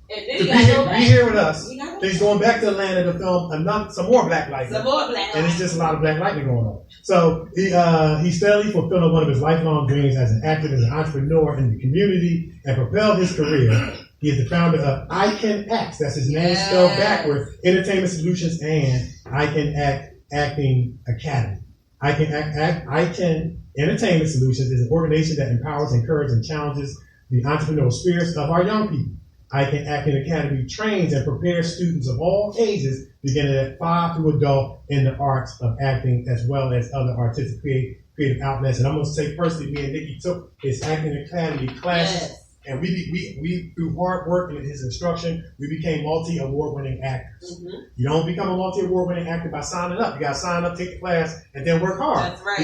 to be here with us. So he's going back to Atlanta to film some more Black Lightning. And it's just a lot of Black Lightning going on. So he steadily fulfilled one of his lifelong dreams as an actor and an entrepreneur in the community and propelled his career. He is the founder of I Can Act, that's his name spelled backward, Entertainment Solutions and I Can Act Acting Academy. I Can Entertainment Solutions is an organization that empowers, encourages, and challenges the entrepreneurial spirits of our young people. I Can Acting Academy trains and prepares students of all ages, beginning at 5 through adult, in the arts of acting as well as other artistic creative outlets. And I'm going to say personally, me and Nikee took his Acting Academy classes. And we through hard work and his instruction, we became multi-award winning actors. You don't become a multi-award winning actor by signing up. You got to sign up, take the class, and then work hard. That's right.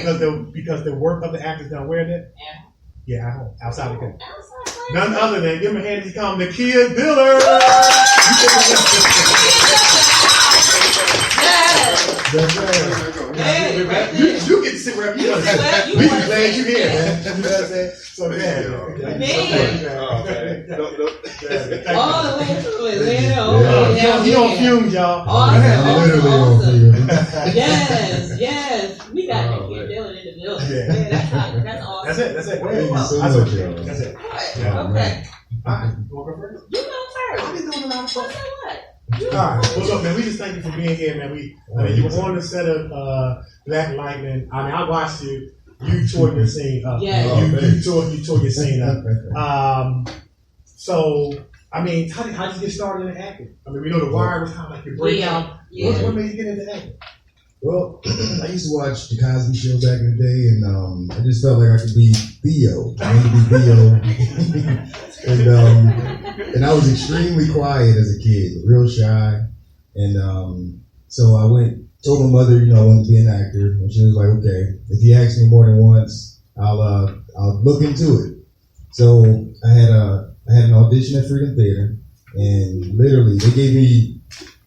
Because the work of the actors done where then? Yeah, at home, outside the country. None other than give him a hand as he comes, Nikee Diller. You get to sit wherever you want to sit. We be glad you're here, man. You know what I'm saying? So, all the way through Atlanta. He on fumes, y'all. Awesome. Yes. We got Nikee Diller in the building. That's awesome. That's it. Thank you so much, y'all. That's it. Okay. All right. You want to go first? You know first. I've been doing a lot of stuff. What? All right. Well, look, man, we just thank you for being here, man. You were on the set of Black Lightning. I mean, I watched you. You tore your scene up. Yeah. You tore your scene up. So, I mean, how did you get started in acting? I mean, we know The Wire was kind of like your breakout. What made you get into acting? Well, I used to watch The Cosby Show back in the day, and I just felt like I could be Theo. I wanted to be Theo. And I was extremely quiet as a kid, real shy. And so I told my mother, I wanted to be an actor. And she was like, okay, if you ask me more than once, I'll look into it. So I had an audition at Freedom Theater, and literally they gave me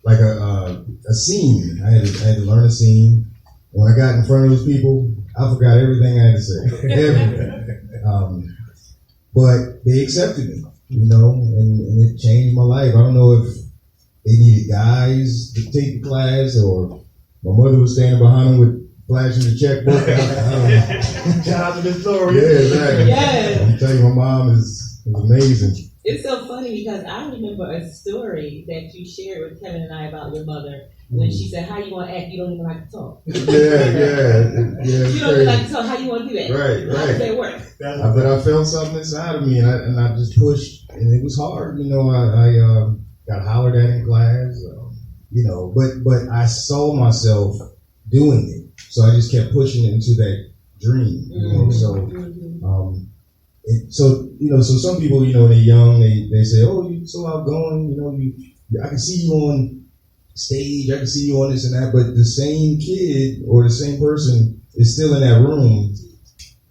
like a scene. I had to learn a scene. When I got in front of those people, I forgot everything I had to say. Everything. But they accepted me, and it changed my life. I don't know if they needed guys to take the class or my mother was standing behind them with flashing the checkbook. Shout out to Miss Gloria. Yeah, exactly. Yes. I'm telling you, my mom is amazing. It's so funny because I remember a story that you shared with Kevin and I about your mother when she said, how you want to act? You don't even like to talk. Yeah. You don't even like to talk. How you want to do that? Right. How does that work? But I felt something inside of me, and I just pushed, and it was hard. I got hollered at in class, but I saw myself doing it, so I just kept pushing it into that dream. So some people, when they're young, they say, "Oh, you're so outgoing. I can see you on stage, I can see you on this and that, but the same kid or the same person is still in that room,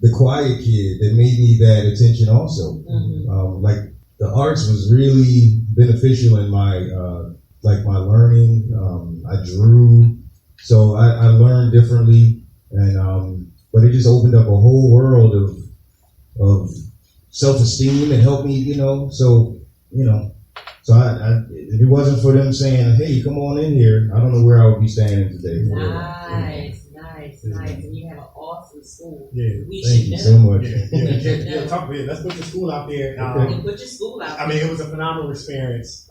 the quiet kid that may need that attention also. Like the arts was really beneficial in my my learning. I drew, so I learned differently, and but it just opened up a whole world of self-esteem and helped me, So I if it wasn't for them saying, "Hey, come on in here," I don't know where I would be standing today. Nice. And you have an awesome school. Yeah. Thank you so much. Let's put your school out there. Put your school out there. I mean, it was a phenomenal experience.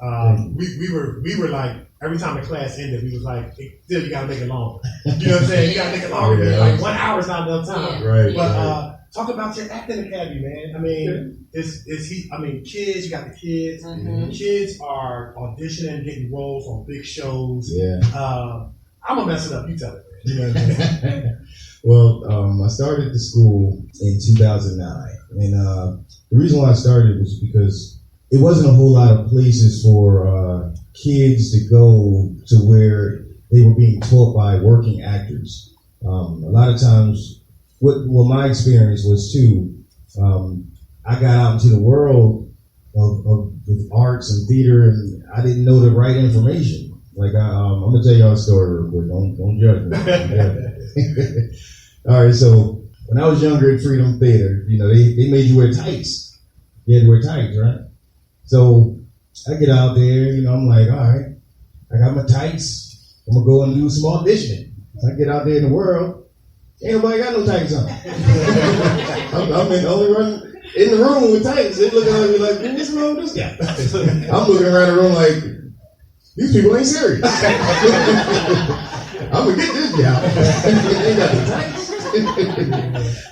We were like, every time the class ended, we was like, still you gotta make it longer. You know what I'm saying? You gotta make it longer. Yeah. Like 1 hour is not enough time. Right. But talk about your acting academy, man. I mean, kids, you got the kids. Mm-hmm. Kids are auditioning, getting roles on big shows. Yeah. I'm gonna mess it up. You tell it, man. You know what I mean? Well, I started the school in 2009, and the reason why I started was because it wasn't a whole lot of places for kids to go to where they were being taught by working actors. A lot of times, what my experience was too, I got out into the world of arts and theater, and I didn't know the right information. Like I'm gonna tell y'all a story real quick. Don't judge me. All right, so when I was younger at Freedom Theater, they made you wear tights. You had to wear tights, right? So I get out there, I'm like, all right, I got my tights. I'm gonna go and do some auditioning. So I get out there in the world, ain't nobody got no tights on. I'm the only one in the room with tights. They looking at me like, what's wrong with this guy? I'm looking around the room like, these people ain't serious. I'm gonna get this guy. They got the tights.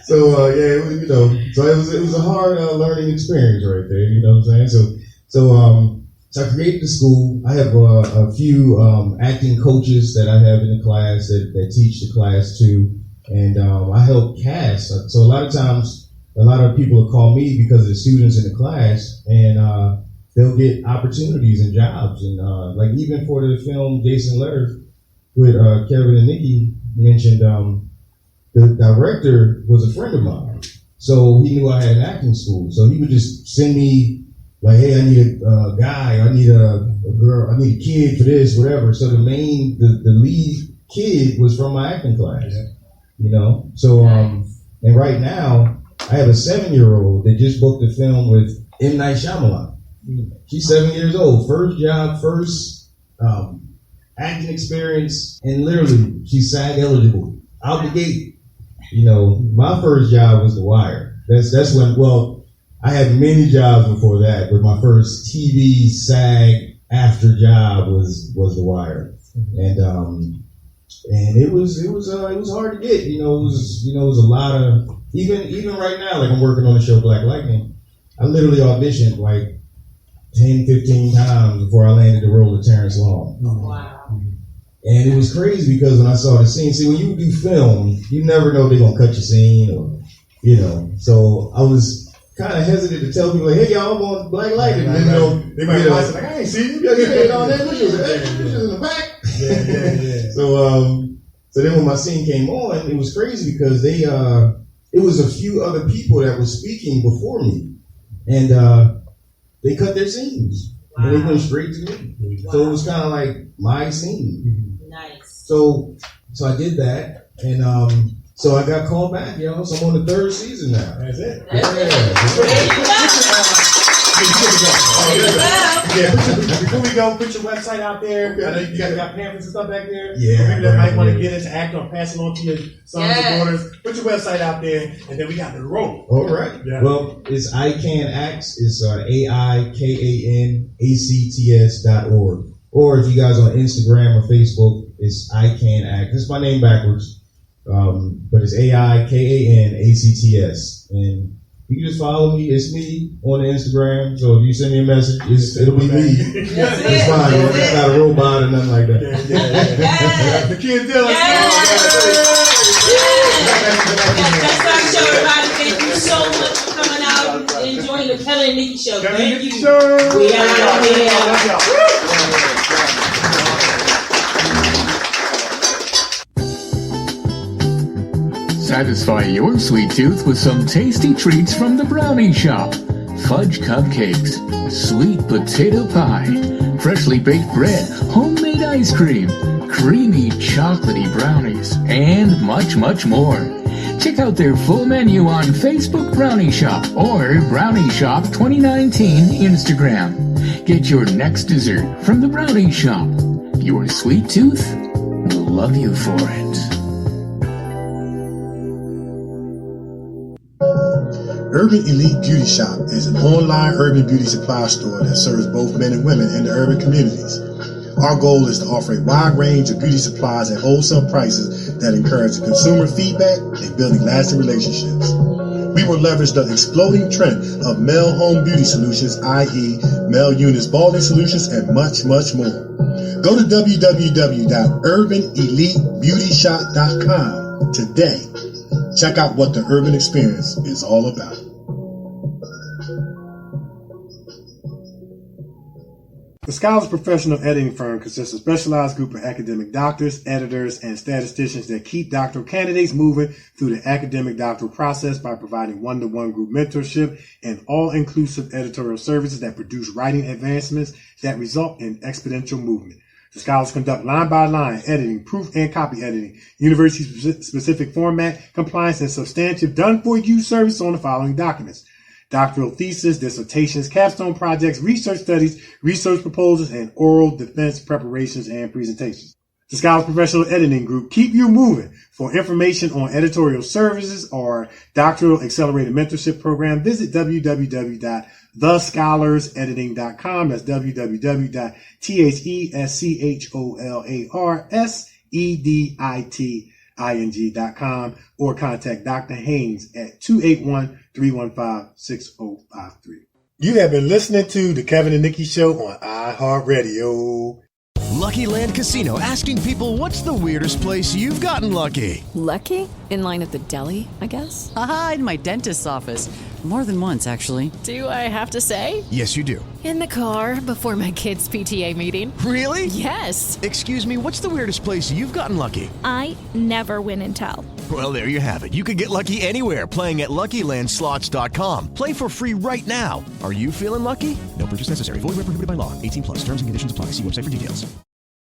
So it was a hard learning experience right there. You know what I'm saying? So I created the school. I have a few acting coaches that I have in the class that teach the class too, and I help cast. So a lot of times, a lot of people will call me because of the students in the class, and they'll get opportunities and jobs. And like even for the film Jason Letter with Kevin and Nikee mentioned, the director was a friend of mine. So he knew I had an acting school. So he would just send me like, hey, I need a guy, I need a girl, I need a kid for this, whatever. So the lead kid was from my acting class. Yeah. So and right now I have a 7-year-old that just booked a film with M. Night Shyamalan. She's 7 years old. First job, first acting experience, and literally she's SAG eligible out the gate. My first job was The Wire. That's when. Well, I had many jobs before that, but my first TV SAG after job was The Wire, and it was hard to get. It was a lot of even right now. Like I'm working on the show Black Lightning. I literally auditioned like 10, 15 times before I landed the role of Terrence Long. Wow. And it was crazy because when I saw the scene, see, when you do film, you never know if they're going to cut your scene or, So I was kind of hesitant to tell people, like, hey, y'all, I'm on Black Lightning. They might be like, I ain't seen you. Yeah, you on that. Which was in the back. Yeah. So then when my scene came on, it was crazy because it was a few other people that were speaking before me. And they cut their scenes. Wow. And they went straight to me. Wow. So it was kind of like my scene. Nice. So I did that, and so I got called back, So I'm on the 3rd season now. That's it. Before we go, put your website out there. I know you guys got pamphlets and stuff back there. Yeah. People that might want to get into acting or pass it on to your sons and daughters. Put your website out there, and then we got the roll. All right. Yeah. Well, it's I Can Acts. It's AIKANACTS.org. Or if you guys on Instagram or Facebook, it's I Can Act. It's my name backwards, but it's AIKANACTS. And you can just follow me. It's me on the Instagram. So if you send me a message, it'll be me. It's fine. It's not a robot or nothing like that. Yeah. The kids do it. That's our show, everybody. Thank you so much for coming out and enjoying the Kevin and Nikee show. Thank you. We out here. Satisfy your sweet tooth with some tasty treats from the Brownie Shop. Fudge cupcakes, sweet potato pie, freshly baked bread, homemade ice cream, creamy chocolatey brownies, and much, much more. Check out their full menu on Facebook Brownie Shop or Brownie Shop 2019 Instagram. Get your next dessert from the Brownie Shop. Your sweet tooth will love you for it. Urban Elite Beauty Shop is an online urban beauty supply store that serves both men and women in the urban communities. Our goal is to offer a wide range of beauty supplies at wholesale prices that encourage consumer feedback and building lasting relationships. We will leverage the exploding trend of male home beauty solutions, i.e. male units, balding solutions, and much, much more. Go to www.urbanelitebeautyshop.com today. Check out what the urban experience is all about. The Scholars Professional Editing Firm consists of a specialized group of academic doctors, editors, and statisticians that keep doctoral candidates moving through the academic doctoral process by providing one-to-one group mentorship and all-inclusive editorial services that produce writing advancements that result in exponential movement. The scholars conduct line-by-line editing, proof and copy editing, university-specific format, compliance, and substantive done-for-you service on the following documents: doctoral thesis, dissertations, capstone projects, research studies, research proposals, and oral defense preparations and presentations. The Scholars Professional Editing Group keep you moving. For information on editorial services or doctoral accelerated mentorship program, visit www.thescholarsedediting.com. That's www.thescholarsedditing.com, or contact Dr. Haynes at 281-315-6053. You have been listening to the Kevin and Nikee Show on iHeartRadio. Lucky Land Casino, asking people, what's the weirdest place you've gotten lucky? Lucky? In line at the deli, I guess? Aha, in my dentist's office. More than once, actually. Do I have to say? Yes, you do. In the car before my kids' PTA meeting. Really? Yes. Excuse me, what's the weirdest place you've gotten lucky? I never win and tell. Well, there you have it. You can get lucky anywhere, playing at LuckyLandSlots.com. Play for free right now. Are you feeling lucky? No purchase necessary. Void where prohibited by law. 18+. Terms and conditions apply. See website for details.